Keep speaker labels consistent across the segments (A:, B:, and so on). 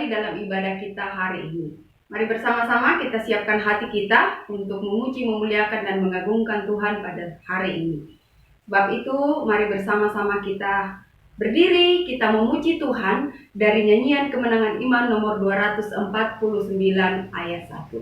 A: kembali dalam ibadah kita hari ini. Mari bersama-sama kita siapkan hati kita untuk memuji, memuliakan, dan mengagungkan Tuhan pada hari ini. Sebab itu, mari bersama-sama kita berdiri, kita memuji Tuhan dari nyanyian Kemenangan Iman nomor 249 ayat 1.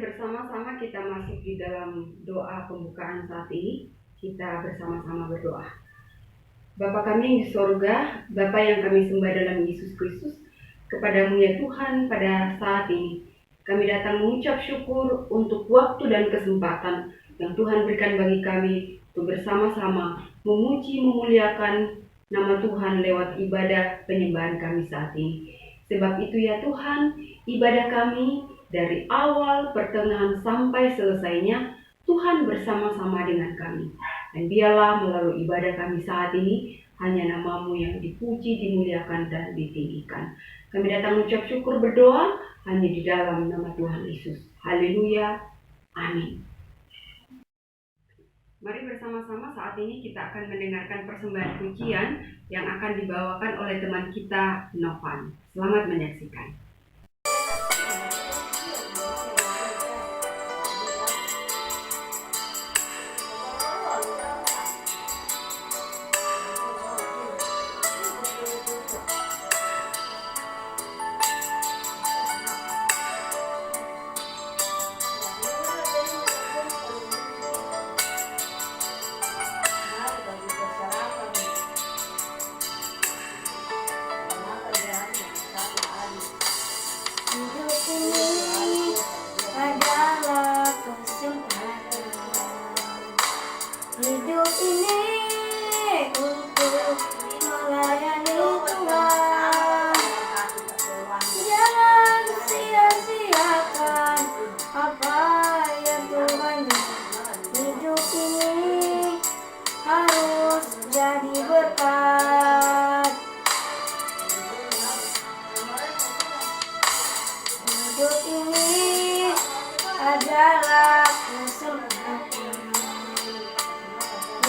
A: Bersama-sama kita masuk di dalam doa pembukaan saat ini. Kita bersama-sama berdoa. Bapa kami yang di sorga, Bapa yang kami sembah dalam Yesus Kristus, kepadamu ya Tuhan pada saat ini kami datang mengucap syukur untuk waktu dan kesempatan yang Tuhan berikan bagi kami untuk bersama-sama memuji, memuliakan nama Tuhan lewat ibadah penyembahan kami saat ini. Sebab itu ya Tuhan, ibadah kami dari awal, pertengahan, sampai selesainya, Tuhan bersama-sama dengan kami. Dan biarlah melalui ibadah kami saat ini, hanya nama-Mu yang dipuji, dimuliakan, dan ditinggikan. Kami datang mengucap syukur berdoa, hanya di dalam nama Tuhan Yesus. Haleluya. Amin. Mari bersama-sama saat ini kita akan mendengarkan persembahan pujian yang akan dibawakan oleh teman kita, Novan. Selamat menyaksikan.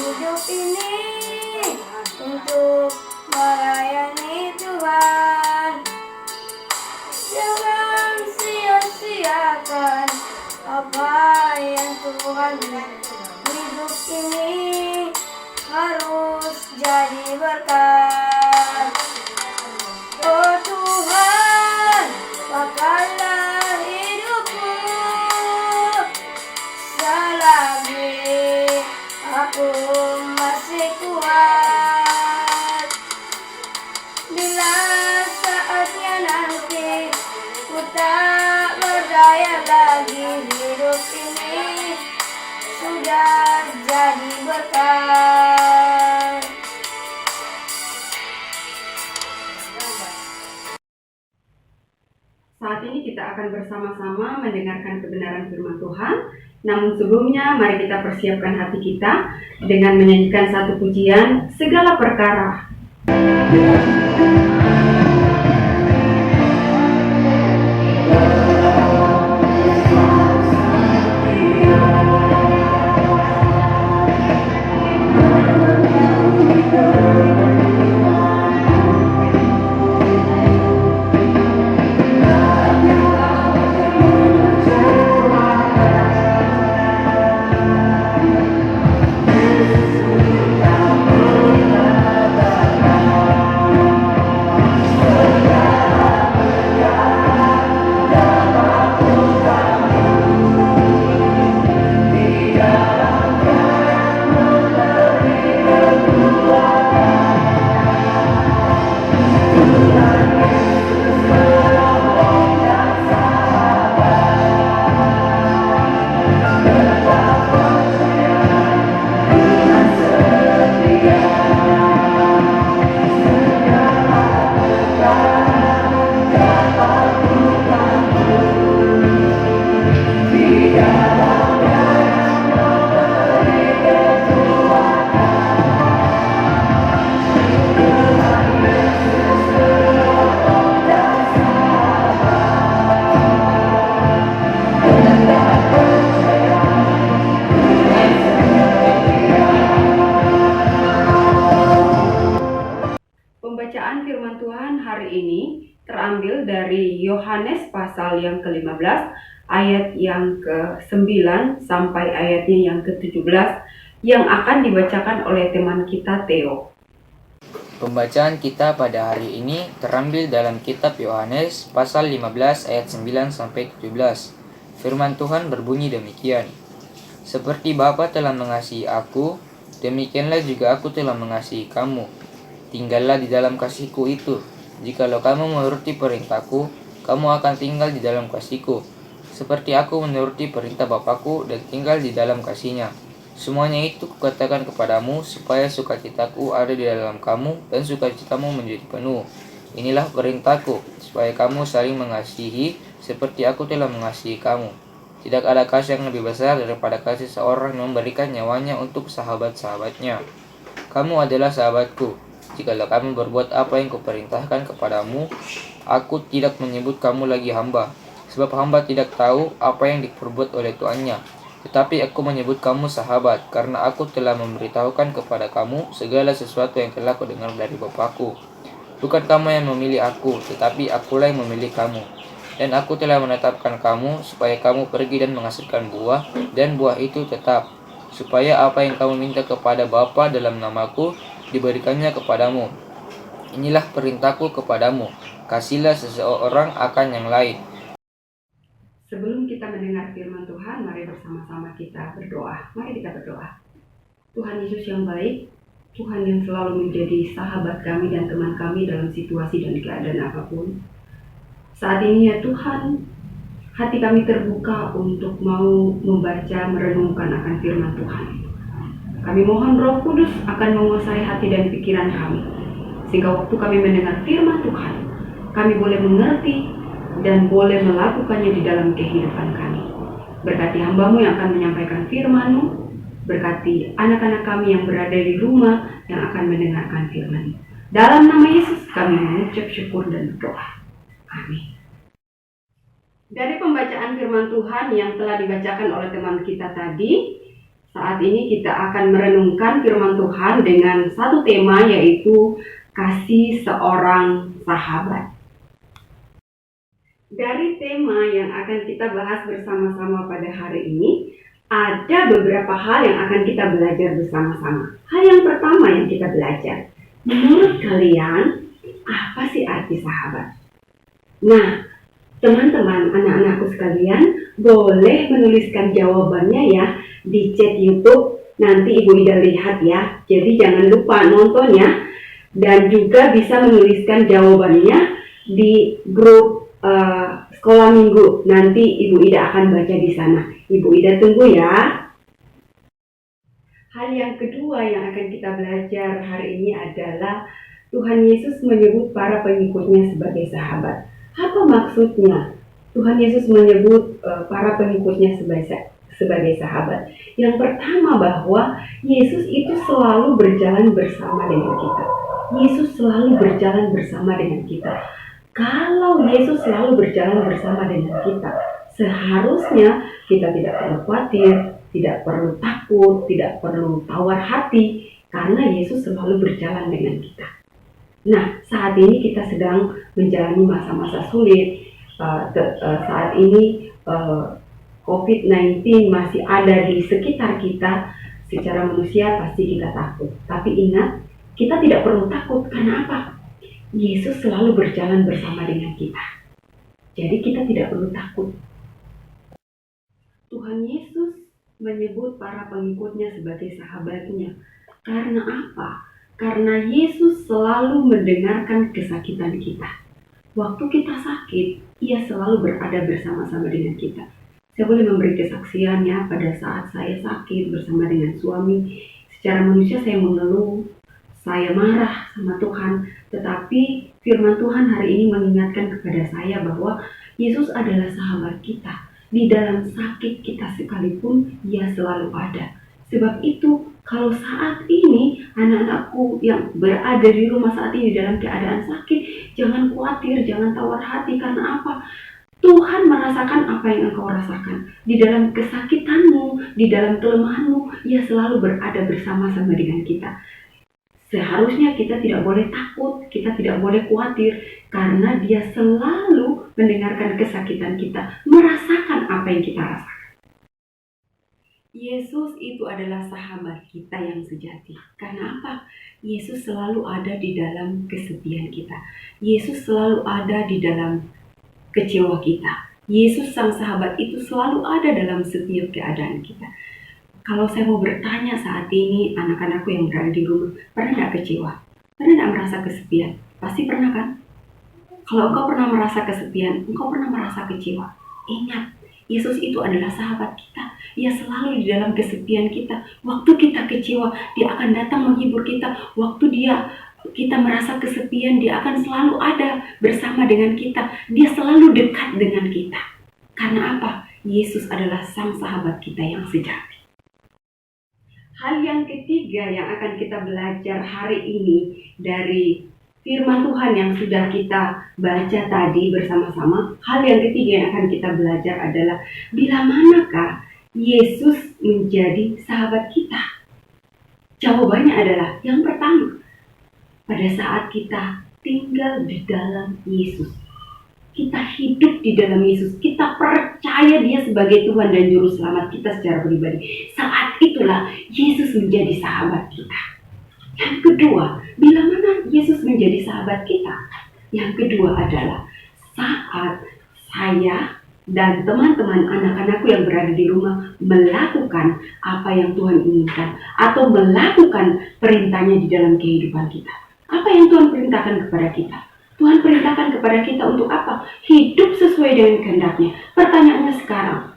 B: Hidup ini untuk melayani Tuhan. Jangan sia-siakan apa yang Tuhan beri. Hidup ini harus jadi berkat. Oh Tuhan, pakailah hidupku selagi aku masih kuat. Bila saatnya nanti ku tak berdaya lagi, hidup ini sudah jadi berkat.
A: Saat ini kita akan bersama-sama mendengarkan kebenaran firman Tuhan. Namun sebelumnya, mari kita persiapkan hati kita dengan menyanyikan satu pujian, Segala Perkara. Pembacaan firman Tuhan hari ini terambil dari Yohanes pasal yang ke-15 ayat yang ke-9 sampai ayatnya yang ke-17 yang akan dibacakan oleh teman kita Theo.
C: Pembacaan kita pada hari ini terambil dalam kitab Yohanes pasal 15 ayat 9 sampai 17. Firman Tuhan berbunyi demikian. Seperti Bapa telah mengasihi aku, demikianlah juga aku telah mengasihi kamu. Tinggallah di dalam kasihku itu. Jikalau kamu menuruti perintahku, kamu akan tinggal di dalam kasihku. Seperti aku menuruti perintah Bapakku dan tinggal di dalam kasihnya. Semuanya itu kukatakan kepadamu, supaya sukacitaku ada di dalam kamu, dan sukacitamu menjadi penuh. Inilah perintahku, supaya kamu saling mengasihi, seperti aku telah mengasihi kamu. Tidak ada kasih yang lebih besar daripada kasih seorang yang memberikan nyawanya untuk sahabat-sahabatnya. Kamu adalah sahabatku. Jikalau kamu berbuat apa yang kuperintahkan kepadamu, aku tidak menyebut kamu lagi hamba, sebab hamba tidak tahu apa yang diperbuat oleh tuannya. Tetapi aku menyebut kamu sahabat, karena aku telah memberitahukan kepada kamu segala sesuatu yang telah kudengar dari Bapakku. Bukan kamu yang memilih aku, tetapi akulah yang memilih kamu. Dan aku telah menetapkan kamu, supaya kamu pergi dan menghasilkan buah, dan buah itu tetap, supaya apa yang kamu minta kepada Bapa dalam namaku, diberikannya kepadamu. Inilah perintahku kepadamu, kasihlah seseorang akan yang lain.
A: Sebelum kita mendengar firman Tuhan, mari bersama-sama kita berdoa. Mari kita berdoa. Tuhan Yesus yang baik, Tuhan yang selalu menjadi sahabat kami dan teman kami dalam situasi dan keadaan apapun. Saat ini ya Tuhan, hati kami terbuka untuk mau membaca, merenungkan akan firman Tuhan. Kami mohon Roh Kudus akan menguasai hati dan pikiran kami, sehingga waktu kami mendengar firman Tuhan, kami boleh mengerti dan boleh melakukannya di dalam kehidupan kami. Berkati hamba-Mu yang akan menyampaikan firman-Mu, berkati anak-anak kami yang berada di rumah yang akan mendengarkan firman-Mu. Dalam nama Yesus kami mengucap syukur dan berdoa. Amin. Dari pembacaan firman Tuhan yang telah dibacakan oleh teman kita tadi, saat ini kita akan merenungkan firman Tuhan dengan satu tema, yaitu kasih seorang sahabat. Dari tema yang akan kita bahas bersama-sama pada hari ini, ada beberapa hal yang akan kita belajar bersama-sama. Hal yang pertama yang kita belajar, menurut kalian, apa sih arti sahabat? Nah, teman-teman, anak-anakku sekalian, boleh menuliskan jawabannya ya di chat YouTube. Nanti Ibu Ida lihat ya. Jadi jangan lupa nontonnya, dan juga bisa menuliskan jawabannya di grup sekolah minggu. Nanti Ibu Ida akan baca di sana. Ibu Ida tunggu ya. Hal yang kedua yang akan kita belajar hari ini adalah Tuhan Yesus menyebut para pengikutnya sebagai sahabat. Apa maksudnya Tuhan Yesus menyebut para pengikutnya sebagai sahabat? Yang pertama, bahwa Yesus itu selalu berjalan bersama dengan kita. Yesus selalu berjalan bersama dengan kita. Kalau Yesus selalu berjalan bersama dengan kita, seharusnya kita tidak perlu khawatir, tidak perlu takut, tidak perlu tawar hati, karena Yesus selalu berjalan dengan kita. Nah, saat ini kita sedang menjalani masa-masa sulit. Saat ini COVID-19 masih ada di sekitar kita. Secara manusia pasti kita takut. Tapi ingat, kita tidak perlu takut. Karena apa? Yesus selalu berjalan bersama dengan kita. Jadi kita tidak perlu takut. Tuhan Yesus menyebut para pengikutnya sebagai sahabatnya. Karena apa? Karena Yesus selalu mendengarkan kesakitan kita. Waktu kita sakit, Ia selalu berada bersama-sama dengan kita. Saya boleh memberi kesaksiannya pada saat saya sakit bersama dengan suami. Secara manusia saya mengeluh, saya marah sama Tuhan. Tetapi firman Tuhan hari ini mengingatkan kepada saya bahwa Yesus adalah sahabat kita. Di dalam sakit kita sekalipun, Ia selalu ada. Sebab itu, kalau saat ini anak-anakku yang berada di rumah saat ini dalam keadaan sakit, jangan khawatir, jangan tawar hati. Karena apa? Tuhan merasakan apa yang engkau rasakan. Di dalam kesakitanmu, di dalam kelemahanmu, Ia selalu berada bersama-sama dengan kita. Seharusnya kita tidak boleh takut, kita tidak boleh khawatir, karena Dia selalu mendengarkan kesakitan kita, merasakan apa yang kita rasakan. Yesus itu adalah sahabat kita yang sejati. Karena apa? Yesus selalu ada di dalam kesepian kita. Yesus selalu ada di dalam kecewa kita. Yesus sang sahabat itu selalu ada dalam setiap keadaan kita. Kalau saya mau bertanya saat ini, anak-anakku yang berada di rumah, pernah tidak kecewa? Pernah tidak merasa kesepian? Pasti pernah kan? Kalau engkau pernah merasa kesepian, engkau pernah merasa kecewa. Ingat, Yesus itu adalah sahabat kita. Dia selalu di dalam kesepian kita. Waktu kita kecewa, Dia akan datang menghibur kita. Waktu kita merasa kesepian, Dia akan selalu ada bersama dengan kita. Dia selalu dekat dengan kita. Karena apa? Yesus adalah sang sahabat kita yang sejati. Hal yang ketiga yang akan kita belajar hari ini dari firman Tuhan yang sudah kita baca tadi bersama-sama, hal yang ketiga yang akan kita belajar adalah bila manakah Yesus menjadi sahabat kita? Jawabannya adalah yang pertama, pada saat kita tinggal di dalam Yesus. Kita hidup di dalam Yesus, kita percaya Dia sebagai Tuhan dan Juru Selamat kita secara pribadi. Saat itulah Yesus menjadi sahabat kita. Yang kedua, bila mana Yesus menjadi sahabat kita? Yang kedua adalah saat saya dan teman-teman anak-anakku yang berada di rumah melakukan apa yang Tuhan inginkan atau melakukan perintahnya di dalam kehidupan kita. Apa yang Tuhan perintahkan kepada kita? Tuhan perintahkan kepada kita untuk apa? Hidup sesuai dengan kehendak-Nya. Pertanyaannya sekarang,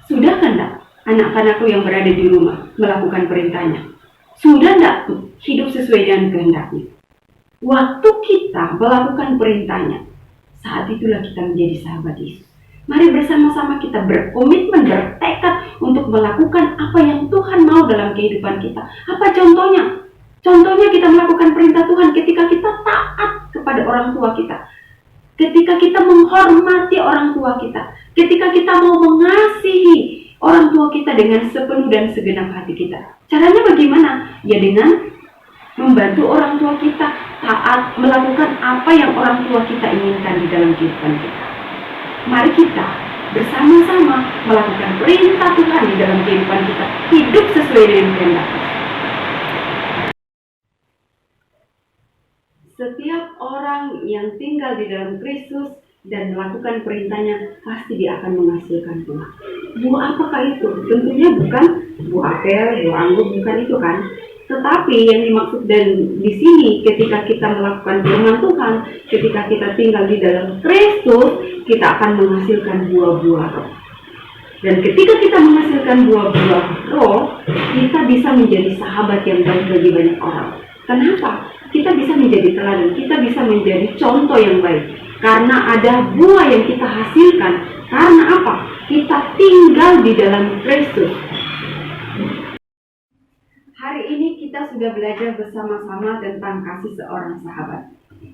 A: sudah tidak anak-anakku yang berada di rumah melakukan perintahnya? Sudah tidak hidup sesuai dengan kehendak-Nya? Waktu kita melakukan perintahnya, saat itulah kita menjadi sahabat Yesus. Mari bersama-sama kita berkomitmen, bertekad untuk melakukan apa yang Tuhan mau dalam kehidupan kita. Apa contohnya? Contohnya kita melakukan perintah Tuhan ketika kita taat kepada orang tua kita. Ketika kita menghormati orang tua kita. Ketika kita mau mengasihi orang tua kita dengan sepenuh dan segenap hati kita. Caranya bagaimana? Ya dengan membantu orang tua kita taat melakukan apa yang orang tua kita inginkan di dalam kehidupan kita. Mari kita bersama-sama melakukan perintah Tuhan di dalam kehidupan kita. Hidup sesuai dengan kehendak Tuhan. Setiap orang yang tinggal di dalam Kristus dan melakukan perintahnya, pasti dia akan menghasilkan buah. Buah apakah itu? Tentunya bukan buah apel, buah anggur, bukan itu kan. Tetapi yang dimaksud dan di sini ketika kita melakukan firman Tuhan, ketika kita tinggal di dalam Kristus, kita akan menghasilkan buah-buah roh. Dan ketika kita menghasilkan buah-buah roh, kita bisa menjadi sahabat yang baik bagi banyak orang. Kenapa? Kita bisa menjadi teladan, kita bisa menjadi contoh yang baik. Karena ada buah yang kita hasilkan. Karena apa? Kita tinggal di dalam Kristus. Hari ini kita sudah belajar bersama-sama tentang kasih seorang sahabat.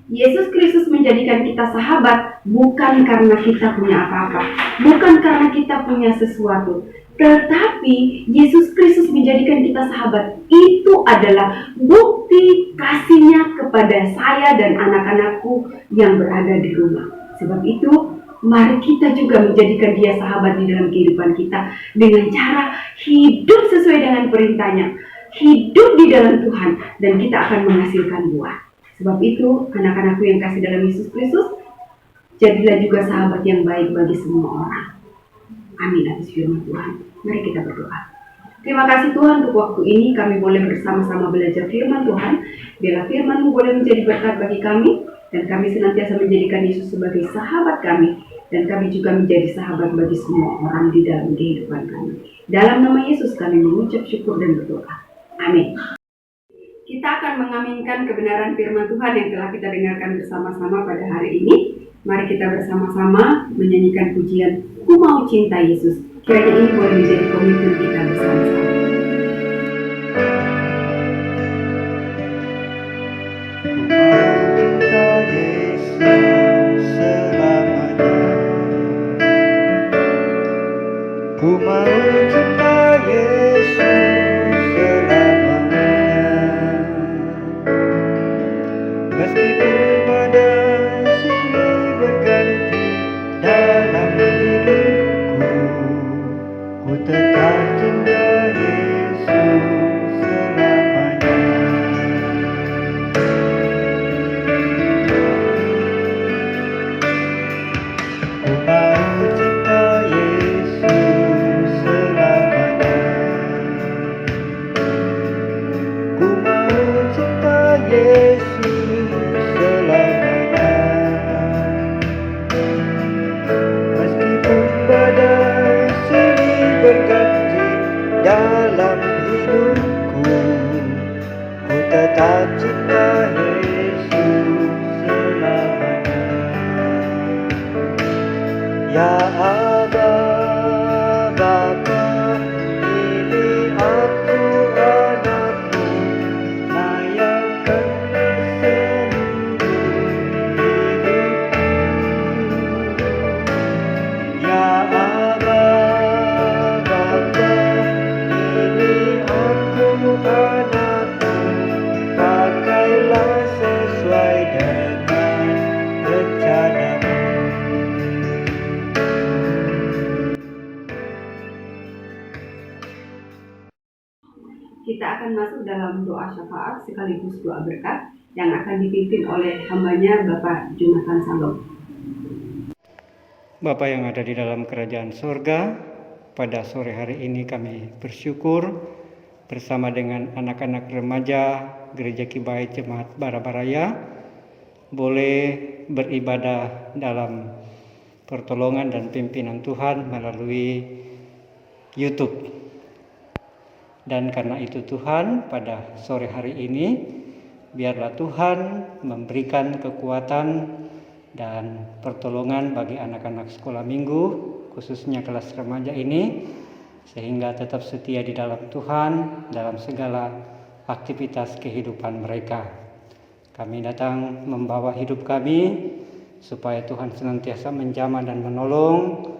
A: Yesus Kristus menjadikan kita sahabat bukan karena kita punya apa-apa, bukan karena kita punya sesuatu, tetapi Yesus Kristus menjadikan kita sahabat. Itu adalah bukti kasih-Nya kepada saya dan anak-anakku yang berada di rumah. Sebab itu, mari kita juga menjadikan Dia sahabat di dalam kehidupan kita dengan cara hidup sesuai dengan perintah-Nya, hidup di dalam Tuhan, dan kita akan menghasilkan buah. Sebab itu, anak-anakku yang kasih dalam Yesus Kristus, jadilah juga sahabat yang baik bagi semua orang. Amin atas firman Tuhan. Mari kita berdoa. Terima kasih Tuhan untuk waktu ini kami boleh bersama-sama belajar firman Tuhan. Biarlah firman-Mu boleh menjadi berkat bagi kami, dan kami senantiasa menjadikan Yesus sebagai sahabat kami, dan kami juga menjadi sahabat bagi semua orang di dalam kehidupan kami. Dalam nama Yesus kami mengucap syukur dan berdoa. Amin. Kita akan mengaminkan kebenaran firman Tuhan yang telah kita dengarkan bersama-sama pada hari ini. Mari kita bersama-sama menyanyikan pujian Ku Mau Cinta Yesus. Kiranya ini boleh menjadi komitmen kita bersama-sama.
D: Ku mau cinta Yesus selamanya. Yesus selamanya. Meskipun badai silih berganti dalam hidupku, ku tetap cinta Yesus selamanya. Ya Aba, Bapa, ini aku anakmu, layakan seluruh hidupku. Ya Aba, Bapa, ini aku anakmu, pakailah sesuai dengan rencanamu.
A: Kita akan masuk dalam doa syafaat sekaligus doa berkat yang akan dipimpin oleh hambanya Bapak Jonathan Salom.
D: Bapa yang ada di dalam kerajaan surga, pada sore hari ini kami bersyukur bersama dengan anak-anak remaja Gereja Kibai Jemaat Barabaraya boleh beribadah dalam pertolongan dan pimpinan Tuhan melalui YouTube. Dan karena itu Tuhan, pada sore hari ini biarlah Tuhan memberikan kekuatan dan pertolongan bagi anak-anak sekolah minggu, khususnya kelas remaja ini, sehingga tetap setia di dalam Tuhan dalam segala aktivitas kehidupan mereka. Kami datang membawa hidup kami supaya Tuhan senantiasa menjamah dan menolong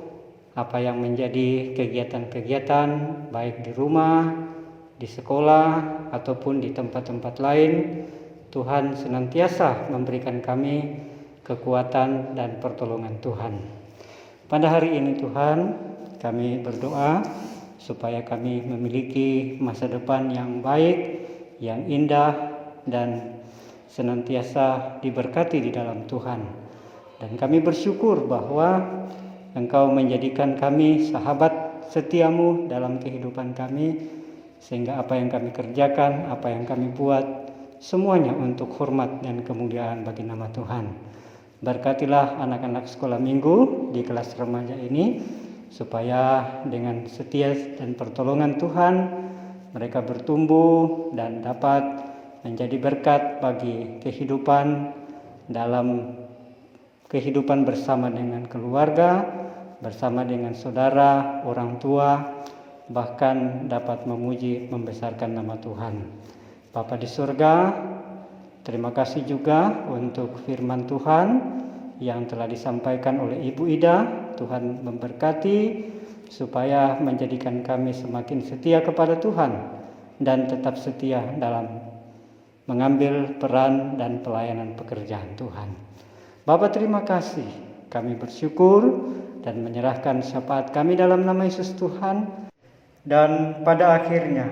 D: apa yang menjadi kegiatan-kegiatan baik di rumah, di sekolah, ataupun di tempat-tempat lain. Tuhan senantiasa memberikan kami kekuatan dan pertolongan Tuhan. Pada hari ini Tuhan, kami berdoa supaya kami memiliki masa depan yang baik, yang indah, dan senantiasa diberkati di dalam Tuhan. Dan kami bersyukur bahwa Engkau menjadikan kami sahabat setiamu dalam kehidupan kami, sehingga apa yang kami kerjakan, apa yang kami buat, semuanya untuk hormat dan kemuliaan bagi nama Tuhan. Berkatilah anak-anak sekolah minggu di kelas remaja ini, supaya dengan setia dan pertolongan Tuhan, mereka bertumbuh dan dapat menjadi berkat bagi kehidupan dalam kehidupan bersama dengan keluarga, bersama dengan saudara, orang tua, bahkan dapat memuji membesarkan nama Tuhan. Bapa di surga, terima kasih juga untuk firman Tuhan yang telah disampaikan oleh Ibu Ida. Tuhan memberkati supaya menjadikan kami semakin setia kepada Tuhan dan tetap setia dalam mengambil peran dan pelayanan pekerjaan Tuhan. Bapa, terima kasih. Kami bersyukur dan menyerahkan syafaat kami dalam nama Yesus Tuhan. Dan pada akhirnya,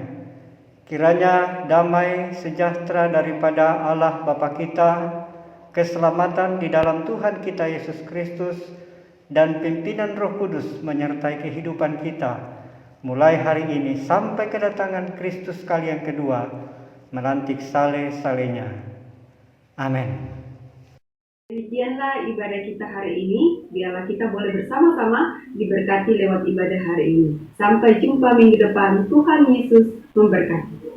D: kiranya damai sejahtera daripada Allah Bapa kita, keselamatan di dalam Tuhan kita Yesus Kristus, dan pimpinan Roh Kudus menyertai kehidupan kita, mulai hari ini sampai kedatangan Kristus kali yang kedua, melantik sale-salenya. Amin.
A: Demikianlah ibadah kita hari ini. Biarlah kita boleh bersama-sama diberkati lewat ibadah hari ini. Sampai jumpa minggu depan. Tuhan Yesus memberkati.